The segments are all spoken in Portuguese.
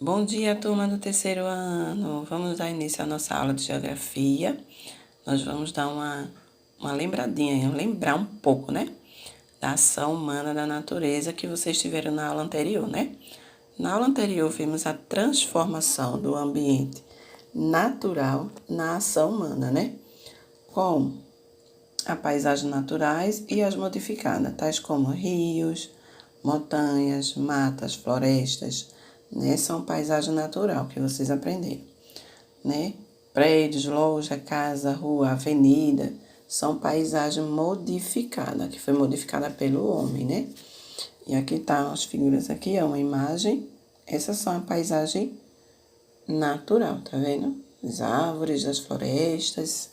Bom dia, turma do terceiro ano. Vamos dar início à nossa aula de geografia. Nós vamos dar uma lembradinha, lembrar um pouco, né? Da ação humana da natureza que vocês tiveram na aula anterior, né? Na aula anterior, vimos a transformação do ambiente natural na ação humana, né? Com a paisagem naturais e as modificadas, tais como rios, montanhas, matas, florestas, né? São paisagem natural que vocês aprenderam, né? Prédios, loja, casa, rua, avenida, são paisagem modificada, que foi modificada pelo homem, né? E aqui tá as figuras aqui, é uma imagem. Essas são a paisagem natural, tá vendo? As árvores, as florestas,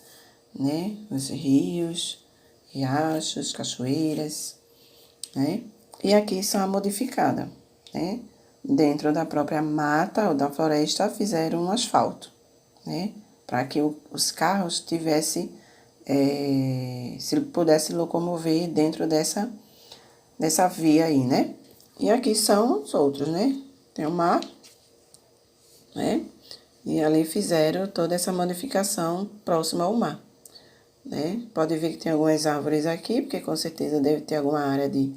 né? Os rios, riachos, cachoeiras, né? E aqui são a modificada, né? Dentro da própria mata ou da floresta fizeram um asfalto, né? Para que os carros tivessem, se pudesse locomover dentro dessa via aí, né? E aqui são os outros, né? Tem o mar, né? E ali fizeram toda essa modificação próxima ao mar, né? Pode ver que tem algumas árvores aqui, porque com certeza deve ter alguma área de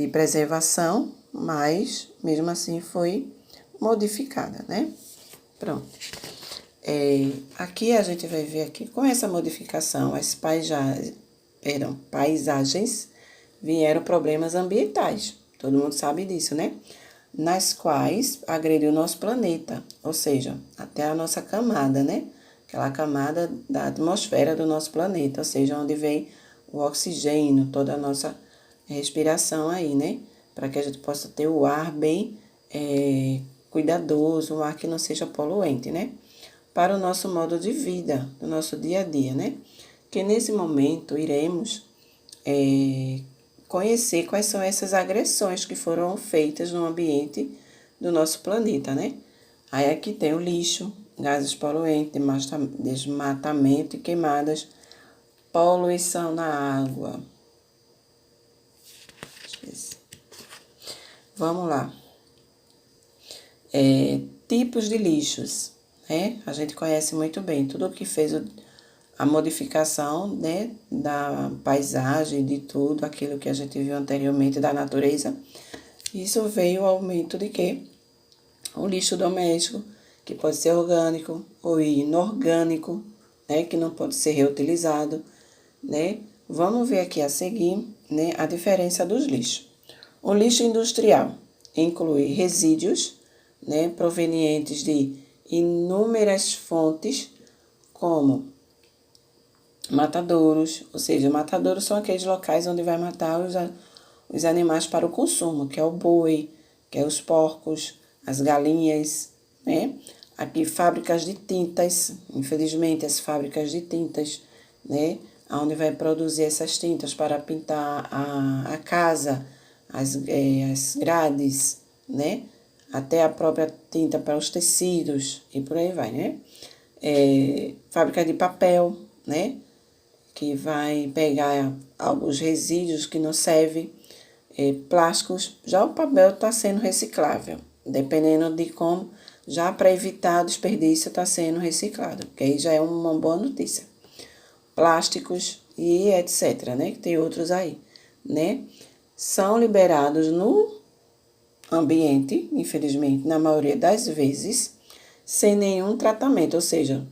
preservação, mas mesmo assim foi modificada, né? Pronto. Aqui a gente vai ver aqui com essa modificação, as paisagens vieram problemas ambientais. Todo mundo sabe disso, né? Nas quais agrediu o nosso planeta, ou seja, até a nossa camada, né? Aquela camada da atmosfera do nosso planeta, ou seja, onde vem o oxigênio, toda a nossa respiração aí, né? Para que a gente possa ter o ar bem cuidadoso, um ar que não seja poluente, né? Para o nosso modo de vida, do nosso dia a dia, né? Que nesse momento iremos conhecer quais são essas agressões que foram feitas no ambiente do nosso planeta, né? Aí aqui tem o lixo, gases poluentes, desmatamento e queimadas, poluição na água. Vamos lá. Tipos de lixos, né? A gente conhece muito bem tudo o que fez a modificação, né, da paisagem, de tudo aquilo que a gente viu anteriormente da natureza. Isso veio ao aumento de quê? O lixo doméstico, que pode ser orgânico ou inorgânico, né, que não pode ser reutilizado, né? Vamos ver aqui a seguir, né, a diferença dos lixos. O lixo industrial inclui resíduos, né, provenientes de inúmeras fontes, como matadouros, ou seja, matadouros são aqueles locais onde vai matar os animais para o consumo, que é o boi, que é os porcos, as galinhas, né? Aqui fábricas de tintas, infelizmente as fábricas de tintas, né? Onde vai produzir essas tintas para pintar a casa, as grades, né? Até a própria tinta para os tecidos e por aí vai, né? Fábrica de papel, né? Que vai pegar alguns resíduos que não servem, plásticos. Já o papel está sendo reciclável, dependendo de como, já para evitar desperdício está sendo reciclado, que aí já é uma boa notícia. Plásticos e etc, né? Que tem outros aí, né? São liberados no ambiente, infelizmente, na maioria das vezes, sem nenhum tratamento, ou seja,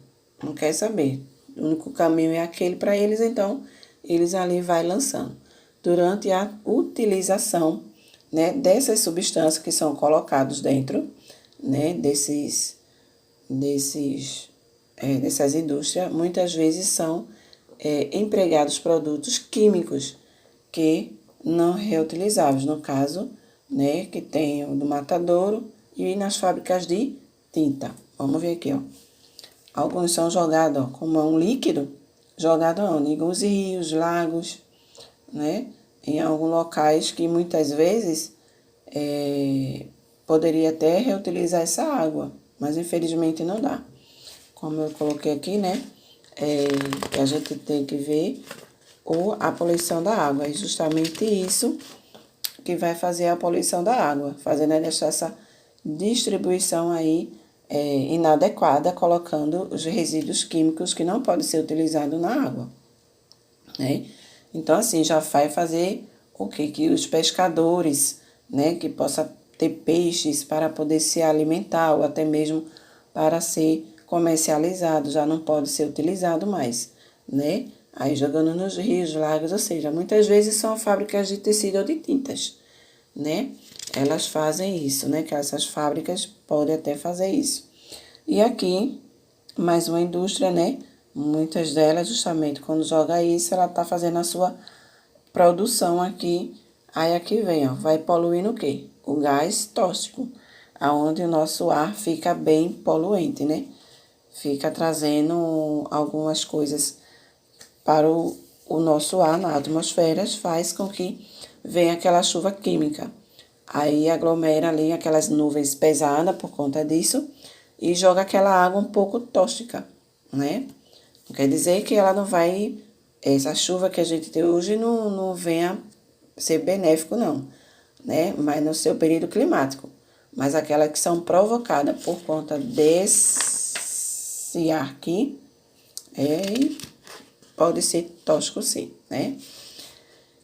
não quer saber. O único caminho é aquele para eles, então eles ali vai lançando. Durante a utilização, né, dessas substâncias que são colocadas dentro, né, dessas indústrias, muitas vezes são empregados produtos químicos que não reutilizáveis, no caso, né, que tem o do matadouro e nas fábricas de tinta. Vamos ver aqui, ó. Alguns são jogados, ó, como é um líquido, jogado onde? Em alguns rios, lagos, né? Em alguns locais que muitas vezes poderia até reutilizar essa água, mas infelizmente não dá. Como eu coloquei aqui, né? A gente tem que ver a poluição da água. É justamente isso que vai fazer a poluição da água, fazendo ela deixar distribuição aí inadequada, colocando os resíduos químicos que não podem ser utilizados na água, né? Então, assim, já vai fazer o quê? Que os pescadores, né, que possa ter peixes para poder se alimentar ou até mesmo para ser comercializado, já não pode ser utilizado mais, né? Aí jogando nos rios, lagos, ou seja, muitas vezes são fábricas de tecido ou de tintas, né? Elas fazem isso, né? Que essas fábricas podem até fazer isso. E aqui, mais uma indústria, né? Muitas delas, justamente, quando joga isso, ela tá fazendo a sua produção aqui. Aí aqui vem, ó, vai poluindo o quê? O gás tóxico, aonde o nosso ar fica bem poluente, né? Fica trazendo algumas coisas para o nosso ar na atmosfera, faz com que venha aquela chuva química. Aí aglomera ali aquelas nuvens pesadas por conta disso e joga aquela água um pouco tóxica, né? Não quer dizer que ela não vai, essa chuva que a gente tem hoje não venha ser benéfico, não, né? Mas no seu período climático. Mas aquelas que são provocadas por conta desse ar aqui, pode ser tóxico sim, né?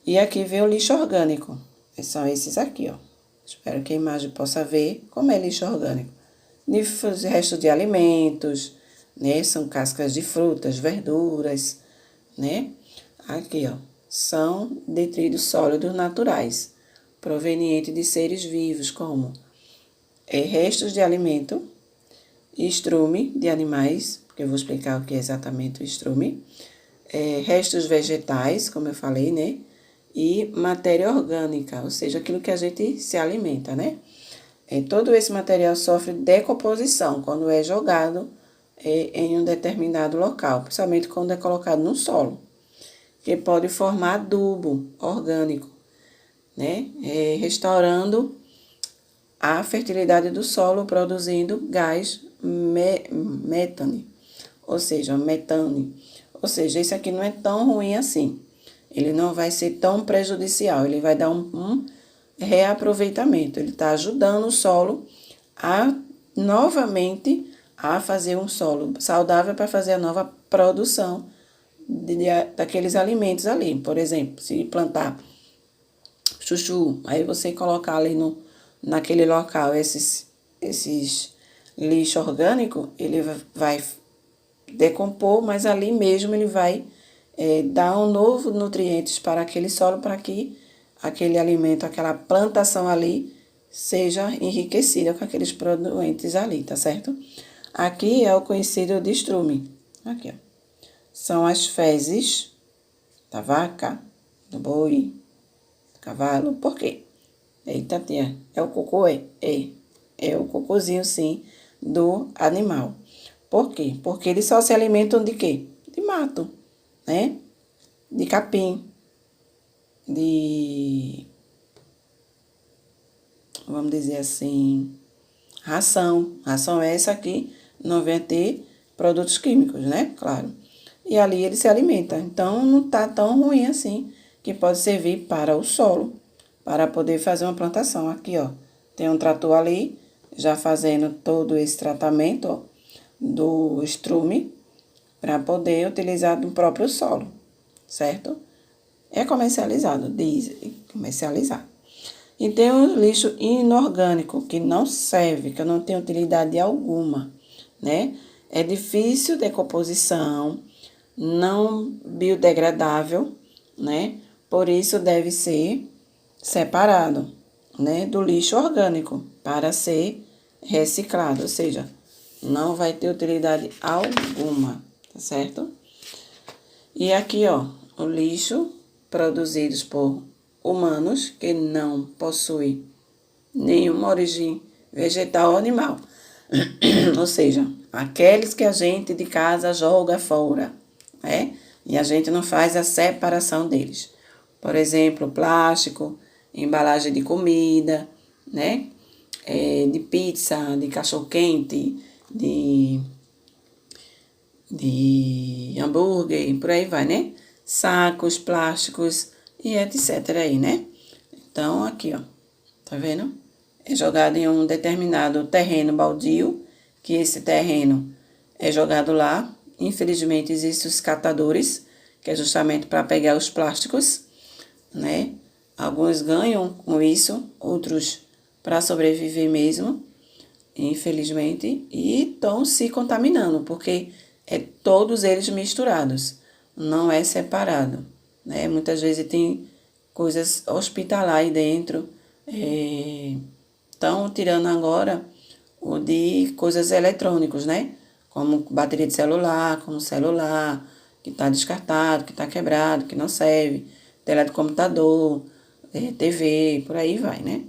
E aqui vem o lixo orgânico. São esses aqui, ó. Espero que a imagem possa ver como é lixo orgânico. Restos de alimentos, né? São cascas de frutas, verduras, né? Aqui, ó. São detritos sólidos naturais, provenientes de seres vivos, como restos de alimento, estrume de animais, que eu vou explicar o que é exatamente o estrume, restos vegetais, como eu falei, né? E matéria orgânica, ou seja, aquilo que a gente se alimenta, né? Todo esse material sofre decomposição quando é jogado em um determinado local, principalmente quando é colocado no solo, que pode formar adubo orgânico, né? Restaurando a fertilidade do solo, produzindo gás metane, ou seja, metane. Ou seja, esse aqui não é tão ruim assim. Ele não vai ser tão prejudicial, ele vai dar um reaproveitamento. Ele está ajudando o solo a novamente a fazer um solo saudável para fazer a nova produção daqueles alimentos ali. Por exemplo, se plantar chuchu, aí você colocar ali naquele local esses lixo orgânico, ele vai decompor, mas ali mesmo ele vai dar um novo nutrientes para aquele solo, para que aquele alimento, aquela plantação ali, seja enriquecida com aqueles produtos ali, tá certo? Aqui é o conhecido de estrume. Aqui, ó. São as fezes da vaca, do boi, do cavalo. Por quê? Eita, tia, é o cocô? É o cocôzinho, sim, do animal. Por quê? Porque eles só se alimentam de quê? De mato, né? De capim, de, vamos dizer assim, ração. Ração é essa aqui, não vai ter produtos químicos, né? Claro. E ali ele se alimenta. Então, não tá tão ruim assim, que pode servir para o solo, para poder fazer uma plantação. Aqui, ó, tem um trator ali, já fazendo todo esse tratamento, ó, do estrume, para poder utilizar no próprio solo, certo? É comercializado, diz, comercializado. E tem o lixo inorgânico, que não serve, que não tem utilidade alguma, né? É difícil decomposição, não biodegradável, né? Por isso deve ser separado, né, do lixo orgânico para ser reciclado, ou seja, não vai ter utilidade alguma, tá certo? E aqui, ó, o lixo produzidos por humanos que não possuem nenhuma origem vegetal ou animal. Ou seja, aqueles que a gente de casa joga fora, né? E a gente não faz a separação deles. Por exemplo, plástico, embalagem de comida, né? De pizza, de cachorro-quente, de hambúrguer, por aí vai, né? Sacos, plásticos e etc. aí, né? Então, aqui, ó, tá vendo? é jogado em um determinado terreno baldio, que esse terreno é jogado lá. Infelizmente, existem os catadores, que é justamente para pegar os plásticos, né? Alguns ganham com isso, outros para sobreviver mesmo, infelizmente, e estão se contaminando, porque é todos eles misturados, não é separado, né? Muitas vezes tem coisas hospitalar aí dentro, estão tirando agora o de coisas eletrônicos, né? Como bateria de celular, como celular, que está descartado, que está quebrado, que não serve, tela de computador, TV, por aí vai, né?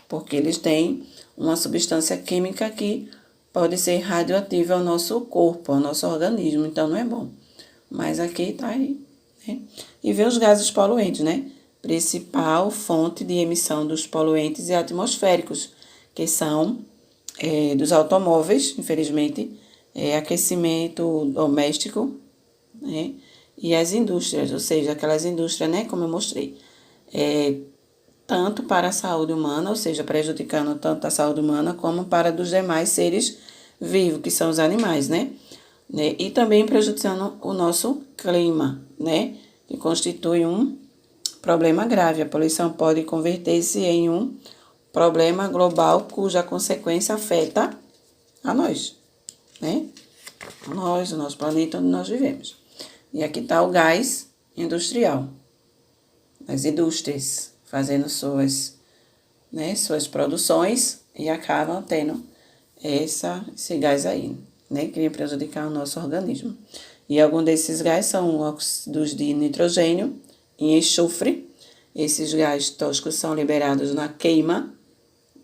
Porque eles têm uma substância química que pode ser radioativa ao nosso corpo, ao nosso organismo, então não é bom. Mas aqui tá aí, né? E ver os gases poluentes, né? Principal fonte de emissão dos poluentes e atmosféricos, que são dos automóveis, infelizmente, aquecimento doméstico, né? E as indústrias, ou seja, aquelas indústrias, né, como eu mostrei, tanto para a saúde humana, ou seja, prejudicando tanto a saúde humana como para dos demais seres vivos, que são os animais, né? E também prejudicando o nosso clima, né? Que constitui um problema grave. A poluição pode converter-se em um problema global cuja consequência afeta a nós, né? A nós, o nosso planeta onde nós vivemos. E aqui está o gás industrial. As indústrias fazendo suas produções e acabam tendo esse gás aí, né? Que vem prejudicar o nosso organismo. E alguns desses gases são óxidos de nitrogênio e enxofre. Esses gases tóxicos são liberados na queima,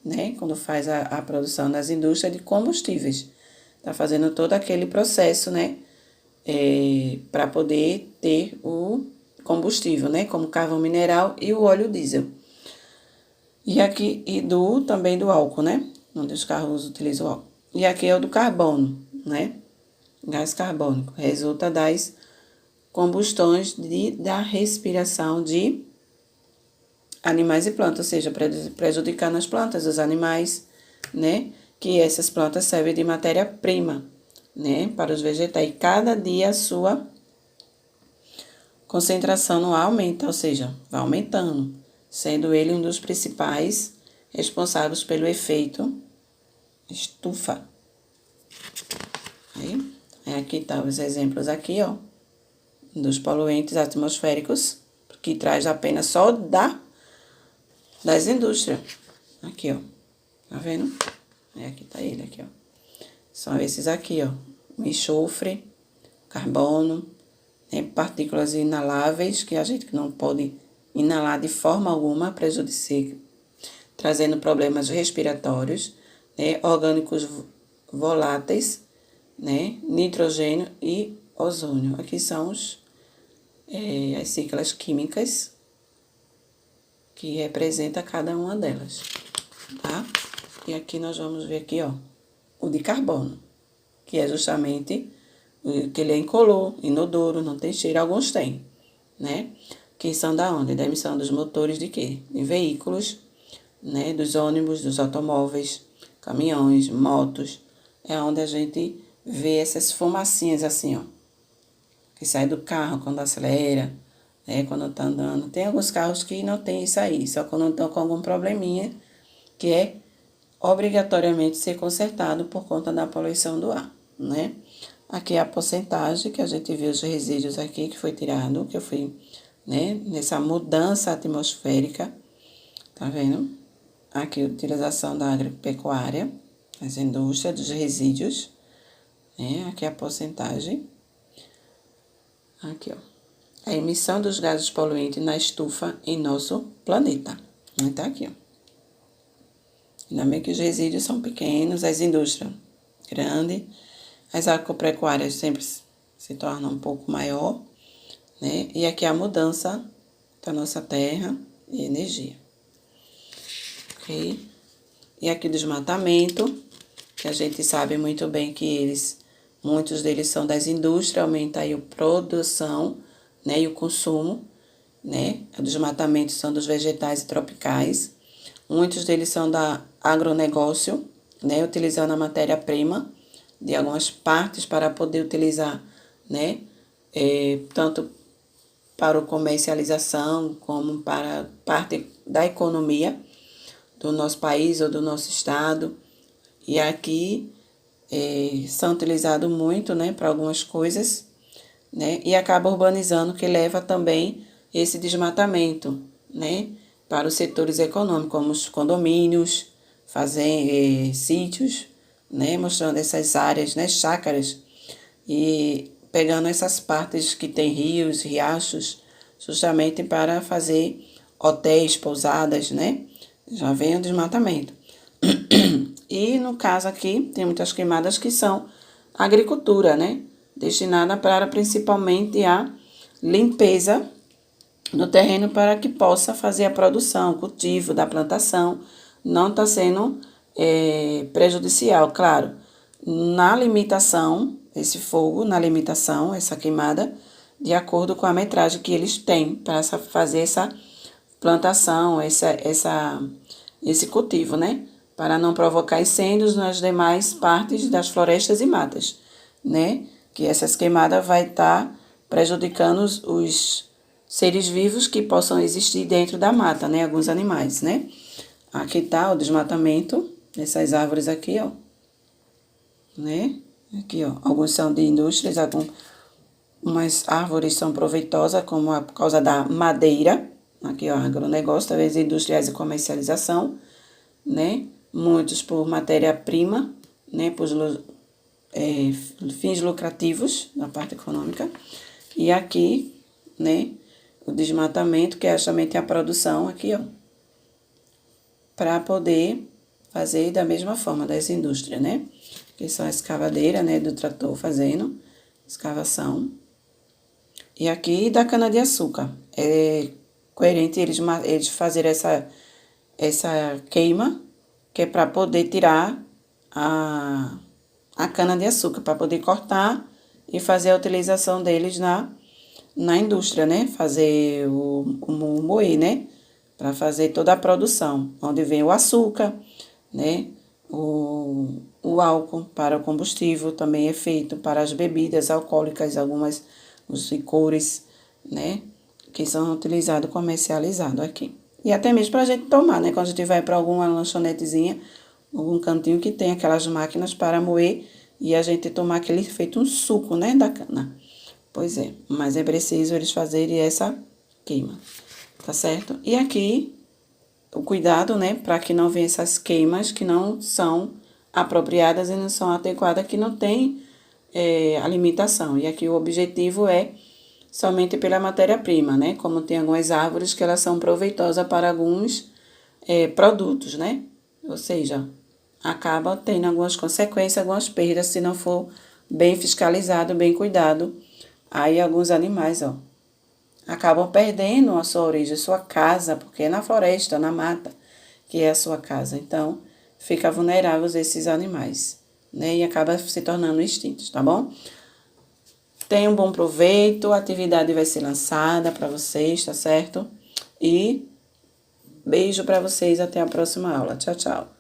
né? Quando faz a produção das indústrias de combustíveis. Tá fazendo todo aquele processo, né? Para poder ter o combustível, né? Como carvão mineral e o óleo diesel. E aqui, também do álcool, né? Onde os carros utilizam o álcool. E aqui é o do carbono, né? Gás carbônico. Resulta das combustões da respiração de animais e plantas, ou seja, prejudicando as plantas, os animais, né? Que essas plantas servem de matéria-prima, né? Para os vegetais. E cada dia a sua concentração no ar aumenta, ou seja, vai aumentando, sendo ele um dos principais responsáveis pelo efeito estufa. Aqui tá os exemplos aqui, ó, dos poluentes atmosféricos, que traz apenas só das indústrias. Aqui, ó, tá vendo? Aqui tá ele, aqui, ó. São esses aqui, ó, o enxofre, carbono, partículas inaláveis, que a gente não pode inalar de forma alguma, prejudicar, trazendo problemas respiratórios, né? Orgânicos voláteis, né? Nitrogênio e ozônio. Aqui são as siglas químicas que representa cada uma delas, tá? E aqui nós vamos ver aqui, ó, o de carbono, que é justamente que ele é incolor, inodoro, não tem cheiro, alguns têm, né? Que são da onde? Da emissão dos motores de quê? De veículos, né? Dos ônibus, dos automóveis, caminhões, motos. É onde a gente vê essas fumacinhas assim, ó. Que sai do carro quando acelera, né? Quando tá andando. Tem alguns carros que não tem isso aí, só quando estão com algum probleminha, que é obrigatoriamente ser consertado por conta da poluição do ar, né? Aqui é a porcentagem que a gente vê os resíduos aqui que foi tirado, que eu fui, né, nessa mudança atmosférica, tá vendo? Aqui a utilização da agropecuária, as indústrias, dos resíduos, né? Aqui é a porcentagem. Aqui, ó. A emissão dos gases poluentes na estufa em nosso planeta. Tá aqui, ó. Ainda bem que os resíduos são pequenos, as indústrias grandes, as agropecuárias sempre se tornam um pouco maior, né? E aqui a mudança da nossa terra e energia. Ok? E aqui o desmatamento, que a gente sabe muito bem que muitos deles são das indústrias, aumenta aí a produção, né? E o consumo, né? O desmatamento são dos vegetais e tropicais. Muitos deles são da agronegócio, né? Utilizando a matéria-prima de algumas partes para poder utilizar, né? Tanto para o comercialização como para parte da economia do nosso país ou do nosso estado. E aqui são utilizados muito, né, para algumas coisas, né, e acaba urbanizando, que leva também esse desmatamento, né, para os setores econômicos, como os condomínios, sítios, né, mostrando essas áreas, né, chácaras, e pegando essas partes que tem rios, riachos, justamente para fazer hotéis, pousadas, né, já vem o desmatamento. E no caso aqui, tem muitas queimadas que são agricultura, né? Destinada para principalmente a limpeza do terreno para que possa fazer a produção, o cultivo da plantação. Não está sendo prejudicial, claro. Na limitação, esse fogo, na limitação, essa queimada, de acordo com a metragem que eles têm para fazer essa plantação, esse cultivo, né? Para não provocar incêndios nas demais partes das florestas e matas, né? Que essas queimadas vai estar prejudicando os seres vivos que possam existir dentro da mata, né? Alguns animais, né? Aqui tá o desmatamento, essas árvores aqui, ó, né? Aqui, ó, alguns são de indústrias, umas árvores são proveitosas, como por causa da madeira. Aqui, ó, agronegócio, talvez industriais e comercialização, né? Muitos por matéria-prima, né? Por fins lucrativos na parte econômica. E aqui, né? O desmatamento, que é justamente a produção aqui, ó. Para poder fazer da mesma forma das indústrias, né? Que são a escavadeira, né? Do trator fazendo escavação. E aqui da cana-de-açúcar. É coerente eles fazerem essa queima, que é para poder tirar a cana-de-açúcar, para poder cortar e fazer a utilização deles na indústria, né? Fazer o moer, né? Para fazer toda a produção, onde vem o açúcar, né? O álcool para o combustível também é feito para as bebidas alcoólicas, os licores, né? Que são utilizados, comercializados aqui. E até mesmo para a gente tomar, né? Quando a gente vai para alguma lanchonetezinha, algum cantinho que tem aquelas máquinas para moer e a gente tomar aquele feito um suco, né? Da cana. Pois é, mas é preciso eles fazerem essa queima, tá certo? E aqui, o cuidado, né? Para que não venham essas queimas que não são apropriadas e não são adequadas, que não tem a limitação. E aqui o objetivo é somente pela matéria-prima, né? Como tem algumas árvores que elas são proveitosas para alguns produtos, né? Ou seja, acaba tendo algumas consequências, algumas perdas, se não for bem fiscalizado, bem cuidado. Aí alguns animais, ó, acabam perdendo a sua origem, a sua casa, porque é na floresta, na mata, que é a sua casa. Então, fica vulneráveis esses animais, né? E acaba se tornando extintos, tá bom? Tenha um bom proveito, a atividade vai ser lançada para vocês, tá certo? E beijo para vocês, até a próxima aula. Tchau, tchau.